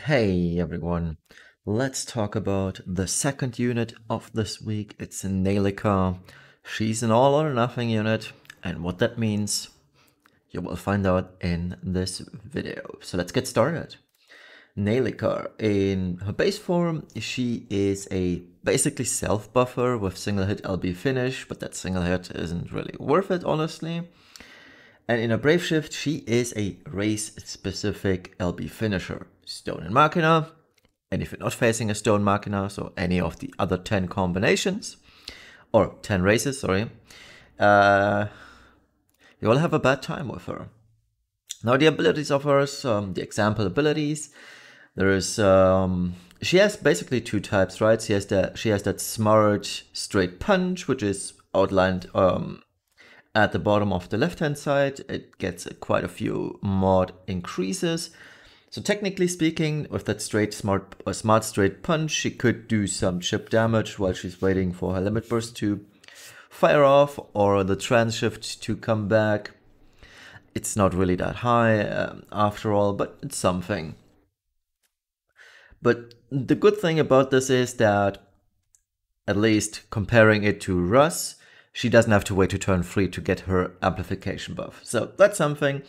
Hey everyone, let's talk about the second unit of this week. It's Neilikka. She's an all or nothing unit, and what that means you will find out in this video. So let's get started. Neilikka, in her base form, she is a basically self-buffer with single hit LB finish, but that single hit isn't really worth it, honestly. And in a Brave Shift, she is a race-specific LB finisher. Stone and Machina, and if you're not facing a Stone Machina, so any of the other 10 combinations, or 10 races, sorry, you will have a bad time with her. Now the abilities of hers, the example abilities, there is, she has basically two types, right? She has that smart straight punch, which is outlined at the bottom of the left-hand side. It gets quite a few mod increases. So technically speaking, with that smart straight punch, she could do some chip damage while she's waiting for her limit burst to fire off or the trans shift to come back. It's not really that high after all, but it's something. But the good thing about this is that, at least comparing it to Russ, she doesn't have to wait to turn 3 to get her amplification buff. So that's something.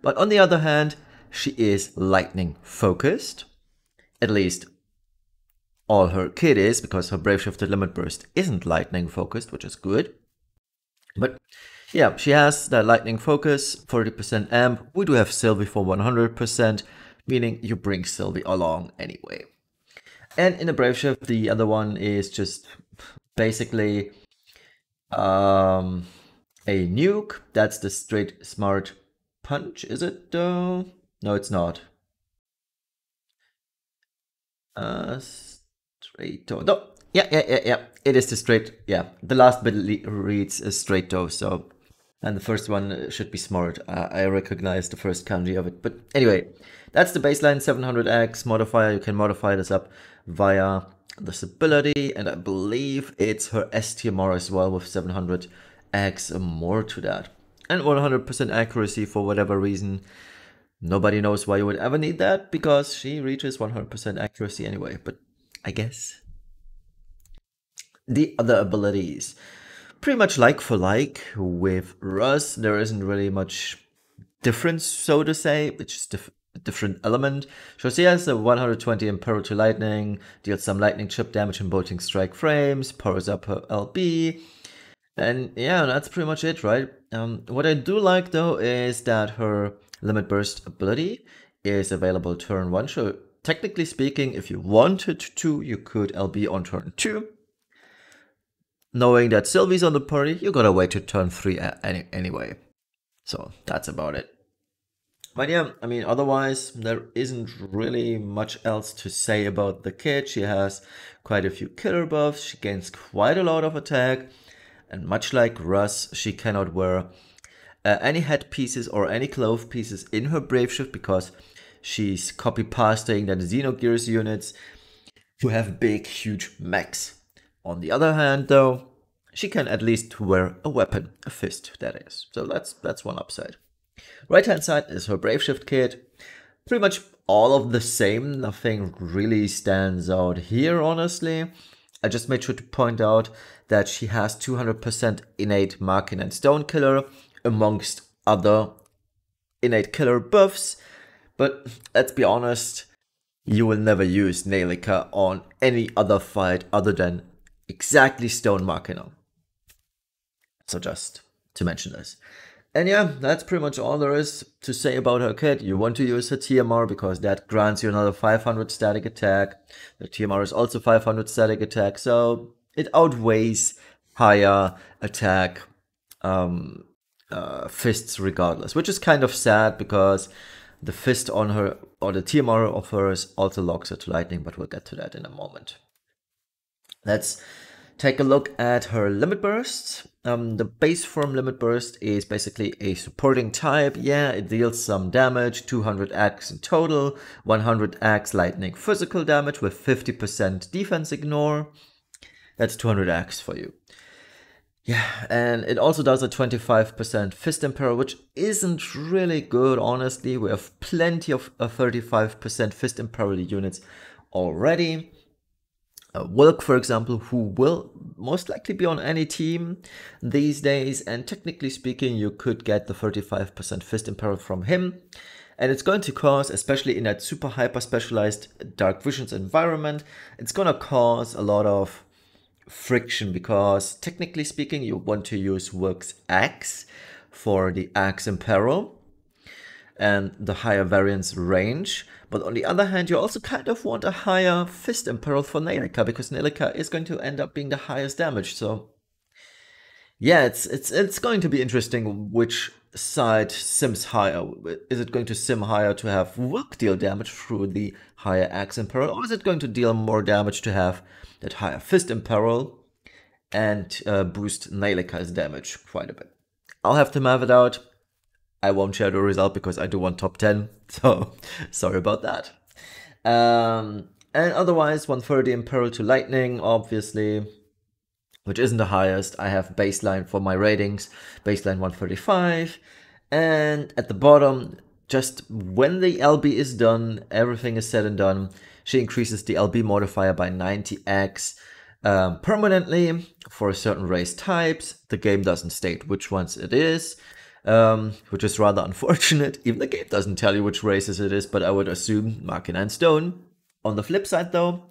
But on the other hand, she is lightning focused. At least all her kit is, because her Brave Shifted Limit Burst isn't lightning focused, which is good. But yeah, she has that lightning focus, 40% amp. We do have Sylvie for 100%, meaning you bring Sylvie along anyway. And in a Brave Shift, the other one is just basically a nuke. That's the straight smart punch, is it though? No, it's not. Straight toe. No, yeah. It is the straight, yeah. The last bit reads a straight toe, so. And the first one should be smart. I recognize the first kanji of it. But anyway, that's the baseline 700x modifier. You can modify this up via this ability. And I believe it's her STMR as well with 700x more to that. And 100% accuracy for whatever reason. Nobody knows why you would ever need that, because she reaches 100% accuracy anyway, but I guess. The other abilities, pretty much like for like with Russ, there isn't really much difference, so to say. It's just a different element. So she has a 120 Impero to Lightning, deals some lightning chip damage in bolting strike frames, powers up her LB, and yeah, that's pretty much it, right? What I do like though is that her Limit Burst ability is available turn 1. So technically speaking, if you wanted to, you could LB on turn 2. Knowing that Sylvie's on the party, you gotta wait to turn 3 anyway. So that's about it. But yeah, I mean, otherwise, there isn't really much else to say about the kit. She has quite a few killer buffs. She gains quite a lot of attack. And much like Russ, she cannot wear any head pieces or any clove pieces in her Brave Shift, because she's copy-pasting the Xenogears units who have big, huge mechs. On the other hand, though, she can at least wear a weapon, a fist, that is. So that's one upside. Right-hand side is her Brave Shift kit. Pretty much all of the same. Nothing really stands out here, honestly. I just made sure to point out that she has 200% innate Machina and Stone Killer, amongst other innate killer buffs. But let's be honest, you will never use Neilikka on any other fight other than exactly Stone Machina. So just to mention this. And yeah, that's pretty much all there is to say about her kit. You want to use her TMR because that grants you another 500 static attack. The TMR is also 500 static attack, so it outweighs higher attack fists regardless, which is kind of sad because the fist on her, or the TMR of hers, also locks her to lightning, but we'll get to that in a moment. Let's take a look at her limit bursts. The base form limit burst is basically a supporting type. Yeah, it deals some damage, 200x in total, 100x lightning physical damage with 50% defense ignore. That's 200x for you. Yeah, and it also does a 25% fist imperil, which isn't really good, honestly. We have plenty of 35% fist imperil units already. Wilk, for example, who will most likely be on any team these days, and technically speaking, you could get the 35% fist imperil from him. And it's going to cause, especially in that super hyper specialized Dark Visions environment, it's going to cause a lot of friction, because technically speaking, you want to use Wilk's axe for the axe imperil and the higher variance range. But on the other hand, you also kind of want a higher fist imperil for Neilikka, because Neilikka is going to end up being the highest damage. So yeah, it's going to be interesting which side sims higher. Is it going to sim higher to have Wilk deal damage through the higher axe imperil, or is it going to deal more damage to have that higher fist imperil and boost Neilikka's damage quite a bit? I'll have to map it out. I won't share the result because I do want top 10, so sorry about that. And otherwise, 130 Imperil to Lightning, obviously, which isn't the highest. I have baseline for my ratings, baseline 135. And at the bottom, just when the LB is done, everything is said and done, she increases the LB modifier by 90x permanently for certain race types. The game doesn't state which ones it is. Which is rather unfortunate. Even the game doesn't tell you which races it is, but I would assume Machina and Stone. On the flip side though,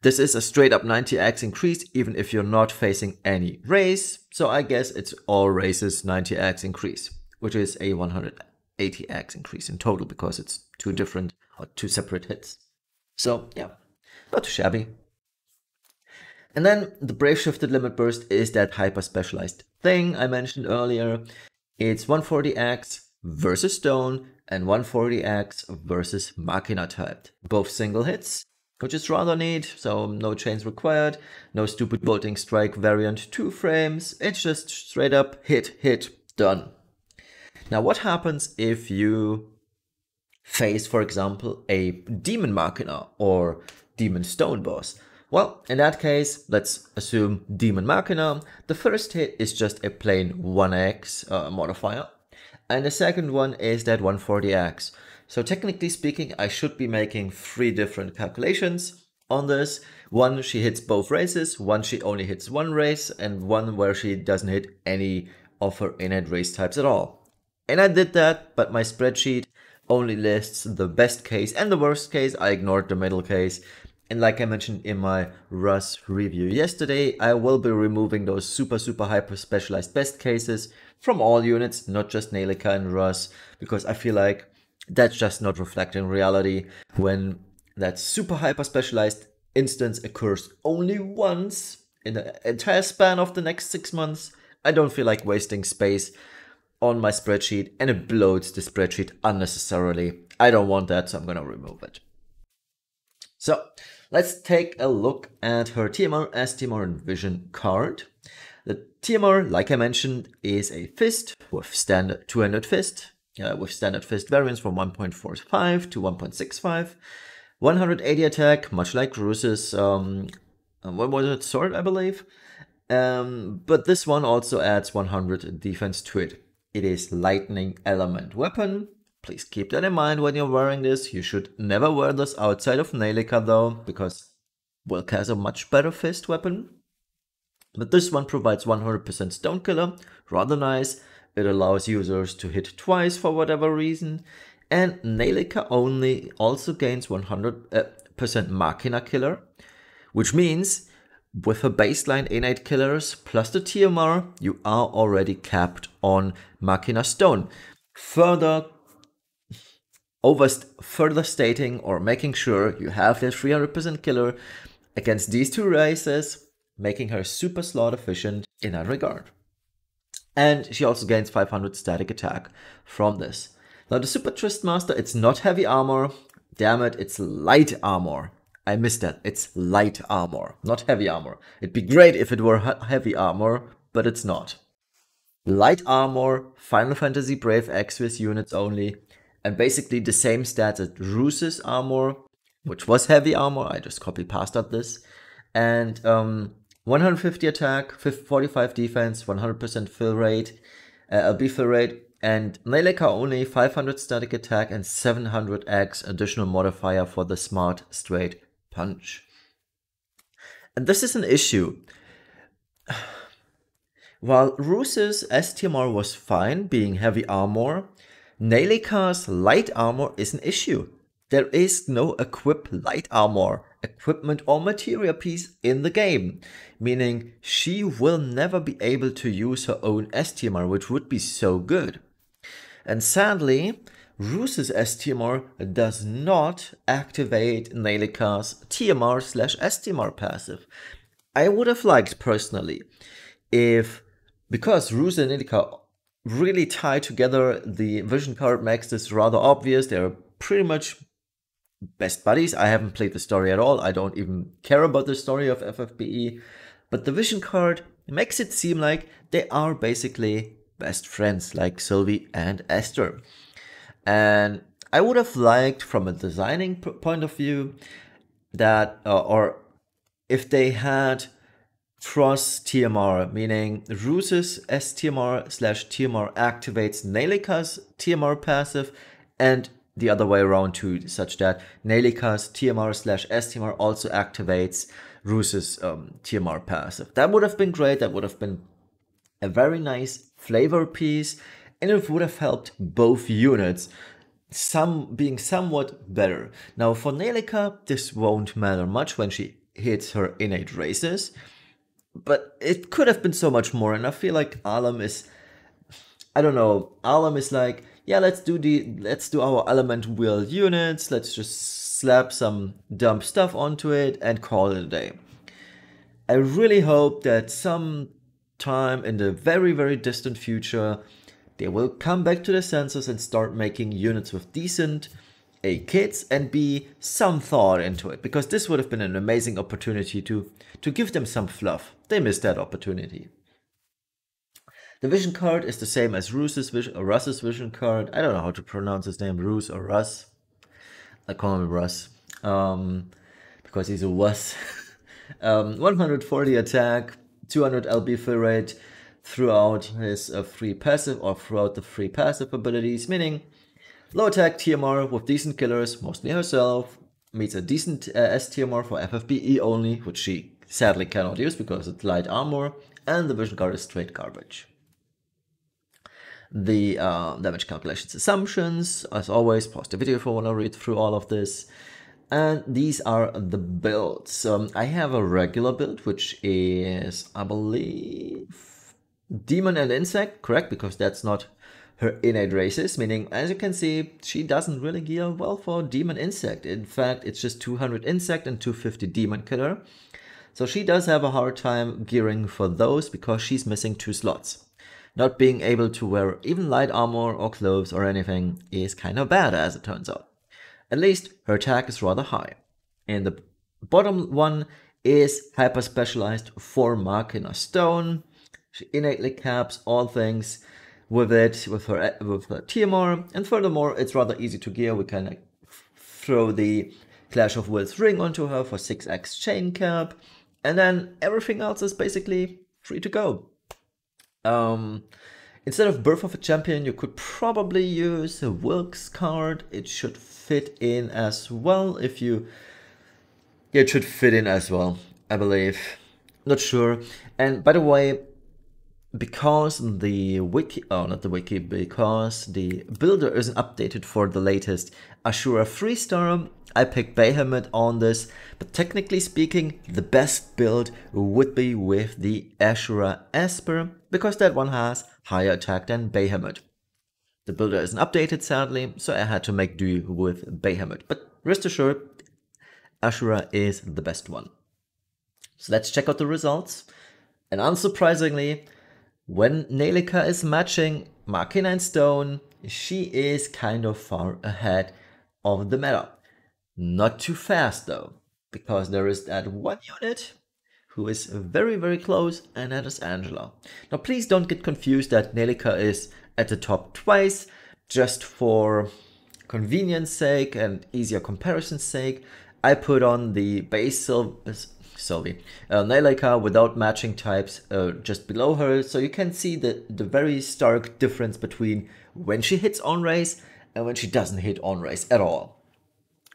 this is a straight up 90x increase even if you're not facing any race, so I guess it's all races 90x increase, which is a 180x increase in total because it's two separate hits. So yeah, not too shabby. And then the Brave Shifted Limit Burst is that hyper specialized thing I mentioned earlier. It's 140x versus Stone and 140x versus Machina typed. Both single hits, which is rather neat, so no chains required, no stupid bolting strike variant 2 frames, it's just straight up hit, done. Now what happens if you face, for example, a Demon Machina or Demon Stone boss? Well, in that case, let's assume Demon Machina. The first hit is just a plain 1x modifier, and the second one is that 140x. So technically speaking, I should be making 3 different calculations on this. One, she hits both races, one she only hits one race, and one where she doesn't hit any of her innate race types at all. And I did that, but my spreadsheet only lists the best case and the worst case. I ignored the middle case. And like I mentioned in my Russ review yesterday, I will be removing those super hyper specialized best cases from all units, not just Neilikka and Russ, because I feel like that's just not reflecting reality. When that super hyper specialized instance occurs only once in the entire span of the next 6 months, I don't feel like wasting space on my spreadsheet, and it bloats the spreadsheet unnecessarily. I don't want that, so I'm gonna remove it. So let's take a look at her TMR, STMR, and Vision card. The TMR, like I mentioned, is a fist with standard two-handed fist, with standard fist variance from 1.45 to 1.65, 180 attack, much like Rus's, what was it, sword, I believe? But this one also adds 100 defense to it. It is lightning element weapon. Please keep that in mind when you're wearing this. You should never wear this outside of Neilikka though, because Wilk has a much better fist weapon. But this one provides 100% stone killer, rather nice. It allows users to hit twice for whatever reason. And Neilikka only also gains 100% Machina killer, which means with her baseline innate killers plus the TMR, you are already capped on Machina Stone. Further stating or making sure you have that 300% killer against these two races, making her super slot efficient in that regard. And she also gains 500 static attack from this. Now the Super Twist Master, it's not heavy armor. Damn it, it's light armor. I missed that. It's light armor, not heavy armor. It'd be great if it were heavy armor, but it's not. Light armor, Final Fantasy Brave Exvius units only, and basically the same stats as Rus's armor, which was heavy armor. I just copy pasted this. And 150 attack, 45 defense, 100% fill rate, LB fill rate, and Neilikka only 500 static attack and 700x additional modifier for the smart straight punch. And this is an issue. While Roos's STMR was fine, being heavy armor, Neilikka's light armor is an issue. There is no equip light armor, equipment or material piece in the game, meaning she will never be able to use her own STMR, which would be so good. And sadly, Roos's STMR does not activate Neilikka's TMR/STMR passive. I would have liked personally if, because Roos and Neilikka really tie together, the vision card makes this rather obvious. They're pretty much best buddies. I haven't played the story at all. I don't even care about the story of FFBE. But the vision card makes it seem like they are basically best friends, like Sylvie and Esther. And I would have liked, from a designing point of view, that, or if they had cross TMR, meaning Roos's STMR/TMR activates Neilikka's TMR passive, and the other way around too, such that Neilikka's TMR/STMR also activates Roos's TMR passive. That would have been great. That would have been a very nice flavor piece, and it would have helped both units being somewhat better. Now for Neilikka, this won't matter much when she hits her innate races, but it could have been so much more. And I feel like Alam is, I don't know, Alam is like, yeah, let's do our element wheel units, let's just slap some dumb stuff onto it and call it a day. I really hope that some time in the very, very distant future, they will come back to the senses and start making units with decent A kits and B some thought into it, because this would have been an amazing opportunity to give them some fluff. They missed that opportunity. The vision card is the same as Roos's vision card. I don't know how to pronounce his name, Roos or Russ. I call him Russ because he's a wuss. 140 attack, 200 LB fill rate throughout his free passive, or throughout the free passive abilities, meaning low attack TMR with decent killers, mostly herself, meets a decent STMR for FFBE only, which she sadly cannot use because it's light armor, and the vision card is straight garbage. The damage calculations assumptions, as always, pause the video if you want to read through all of this. And these are the builds. I have a regular build, which is, I believe, Demon and Insect, correct? Because that's not her innate races, meaning, as you can see, she doesn't really gear well for Demon Insect. In fact, it's just 200 Insect and 250 Demon Killer. So she does have a hard time gearing for those because she's missing 2 slots. Not being able to wear even light armor or clothes or anything is kind of bad, as it turns out. At least her attack is rather high. And the bottom one is hyper specialized for Machina Stone. She innately caps all things with it, with her TMR, and furthermore, it's rather easy to gear. We can throw the Clash of Wills ring onto her for 6x chain cap, and then everything else is basically free to go. Instead of Birth of a Champion, you could probably use a Wilkes card. It should fit in as well if you... Yeah, it should fit in as well, I believe. Not sure. And by the way, because the wiki, oh, not the wiki, because the builder isn't updated for the latest Ashura 3-star, I picked Behemoth on this, but technically speaking, the best build would be with the Ashura Esper, because that one has higher attack than Behemoth. The builder isn't updated, sadly, so I had to make do with Behemoth, but rest assured, Ashura is the best one. So let's check out the results, and unsurprisingly, when Neilikka is matching Machina Stone, she is kind of far ahead of the meta. Not too fast though, because there is that one unit who is very, very close, and that is Angela. Now please don't get confused that Neilikka is at the top twice, just for convenience sake and easier comparison's sake. I put on the base Sylvie. Neilikka without matching types just below her, so you can see the very stark difference between when she hits on race and when she doesn't hit on race at all.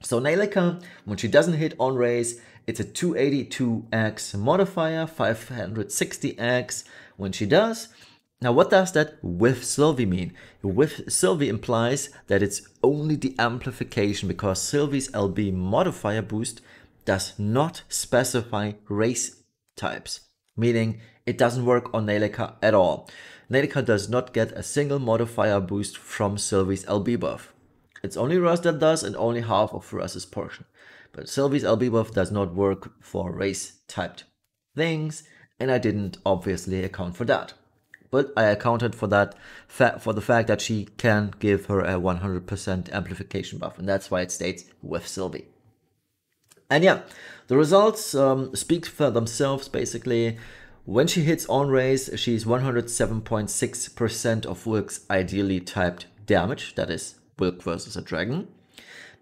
So Neilikka, when she doesn't hit on race, it's a 282x modifier, 560x when she does. Now what does that with Sylvie mean? With Sylvie implies that it's only the amplification, because Sylvie's LB modifier boost does not specify race types, meaning it doesn't work on Neilikka at all. Neilikka does not get a single modifier boost from Sylvie's LB buff. It's only Russ that does, and only half of Russ's portion. But Sylvie's LB buff does not work for race typed things, and I didn't obviously account for that. But I accounted for that for the fact that she can give her a 100% amplification buff, and that's why it states with Sylvie. And yeah, the results speak for themselves basically. When she hits on race, she's 107.6% of Wilk's ideally typed damage, that is Wilk versus a dragon.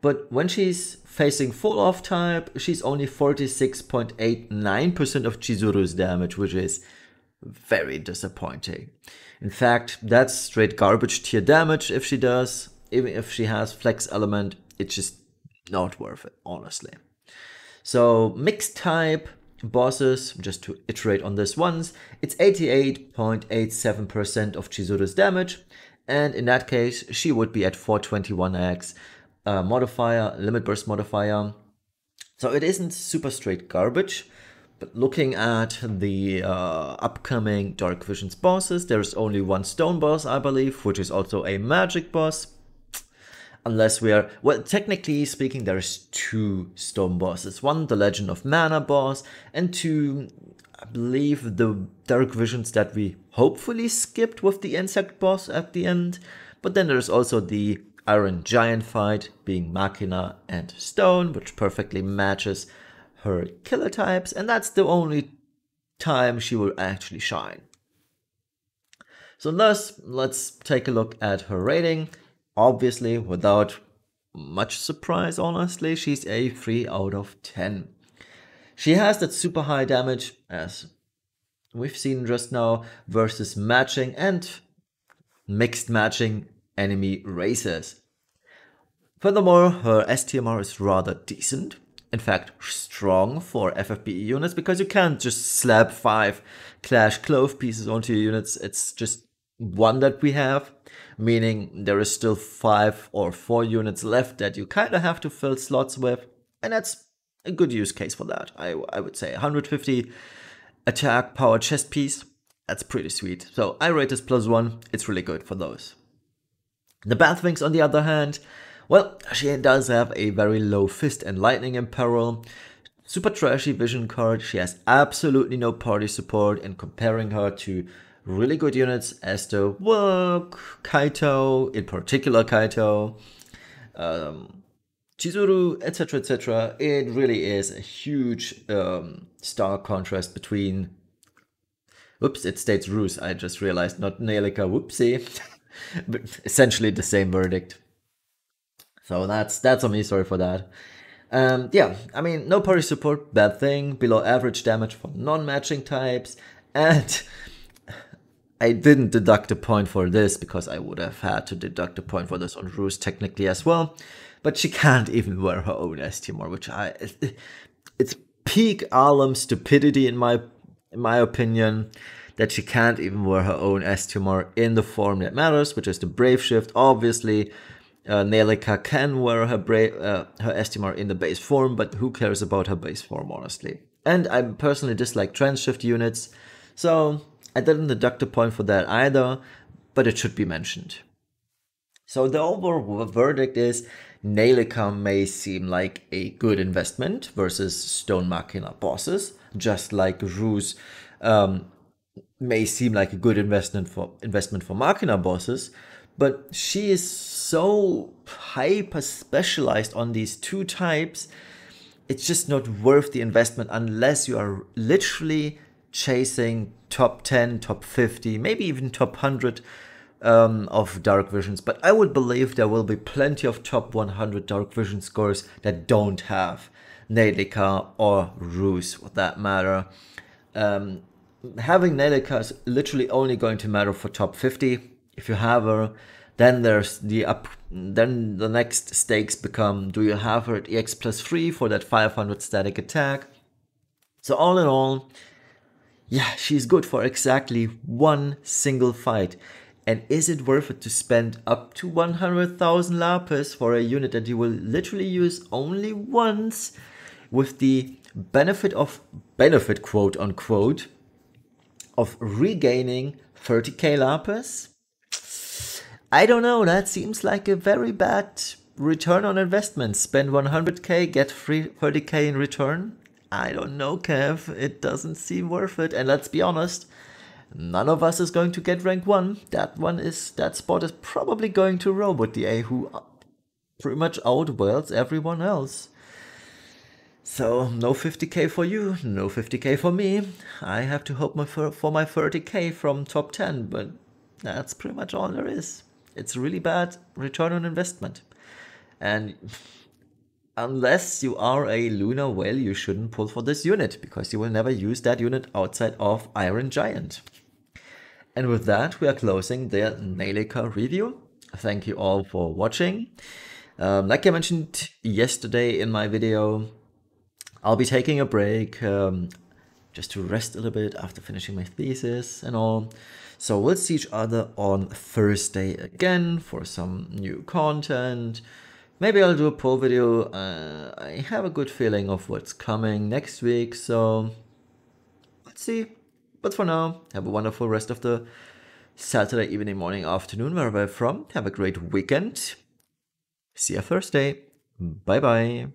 But when she's facing full off type, she's only 46.89% of Chizuru's damage, which is very disappointing. In fact, that's straight garbage tier damage if she does. Even if she has flex element, it's just not worth it, honestly. So mixed type bosses, just to iterate on this once, it's 88.87% of Chizuru's damage, and in that case she would be at 421x modifier, limit burst modifier. So it isn't super straight garbage. But looking at the upcoming Dark Visions bosses, there's only one stone boss, I believe, which is also a magic boss. Unless we are, well, technically speaking, there's two stone bosses. One, the Legend of Mana boss, and two, I believe, the Dark Visions that we hopefully skipped with the insect boss at the end. But then there's also the Iron Giant fight, being Machina and Stone, which perfectly matches her killer types, and that's the only time she will actually shine. So thus, let's take a look at her rating. Obviously, without much surprise, honestly, she's a 3 out of 10. She has that super high damage, as we've seen just now, versus matching and mixed matching enemy races. Furthermore, her STMR is rather decent. In fact, strong for FFBE units, because you can't just slap 5 Clash Clove pieces onto your units. It's just one that we have, meaning there is still 5 or 4 units left that you kind of have to fill slots with, and that's a good use case for that. I would say 150 attack power chest piece, that's pretty sweet. So I rate this +1, it's really good for those. The bad things, on the other hand, well, she does have a very low fist and lightning in peril. Super trashy vision card. She has absolutely no party support, and comparing her to really good units as the Work, Kaito, in particular Kaito, Chizuru, etc., it really is a huge stark contrast between... Oops, it states Ruse, I just realized, not Neilikka, whoopsie. But essentially the same verdict. So that's on me, sorry for that. Yeah, I mean, no party support, bad thing. Below average damage for non-matching types. And I didn't deduct a point for this, because I would have had to deduct a point for this on Ruse technically as well. But she can't even wear her own STMR, which it's peak Alum stupidity in my opinion, that she can't even wear her own STMR in the form that matters, which is the Brave Shift. Obviously, Neilikka can wear her STMR in the base form, but who cares about her base form, honestly? And I personally dislike trans shift units, so I didn't deduct a point for that either, but it should be mentioned. So the overall verdict is Neilikka may seem like a good investment versus Stone Machina bosses, just like Ruse may seem like a good investment for Machina bosses, but she is so hyper specialized on these two types, it's just not worth the investment unless you are literally chasing top 10, top 50, maybe even top 100 of Dark Visions, but I would believe there will be plenty of top 100 Dark Vision scores that don't have Neilikka or Roos, for that matter. Having Neilikka is literally only going to matter for top 50. If you have her, then there's then the next stakes become, do you have her at EX plus 3 for that 500 static attack? So all in all, yeah, she's good for exactly one single fight. And is it worth it to spend up to 100,000 lapis for a unit that you will literally use only once, with the benefit quote unquote, of regaining 30k lapis? I don't know, that seems like a very bad return on investment. Spend 100k, get 30k in return? I don't know, Kev, it doesn't seem worth it. And let's be honest, none of us is going to get rank 1. That spot is probably going to Robot DA, who pretty much outworlds everyone else. So no 50k for you, no 50k for me. I have to hope for my 30k from top 10, but that's pretty much all there is. It's really bad return on investment. And unless you are a Lunar Whale, you shouldn't pull for this unit, because you will never use that unit outside of Iron Giant. And with that, we are closing the Neilikka review. Thank you all for watching. Like I mentioned yesterday in my video, I'll be taking a break just to rest a little bit after finishing my thesis and all. So we'll see each other on Thursday again for some new content. Maybe I'll do a poll video. I have a good feeling of what's coming next week, so let's see. But for now, have a wonderful rest of the Saturday evening, morning, afternoon, wherever you're from. Have a great weekend. See you Thursday. Bye bye.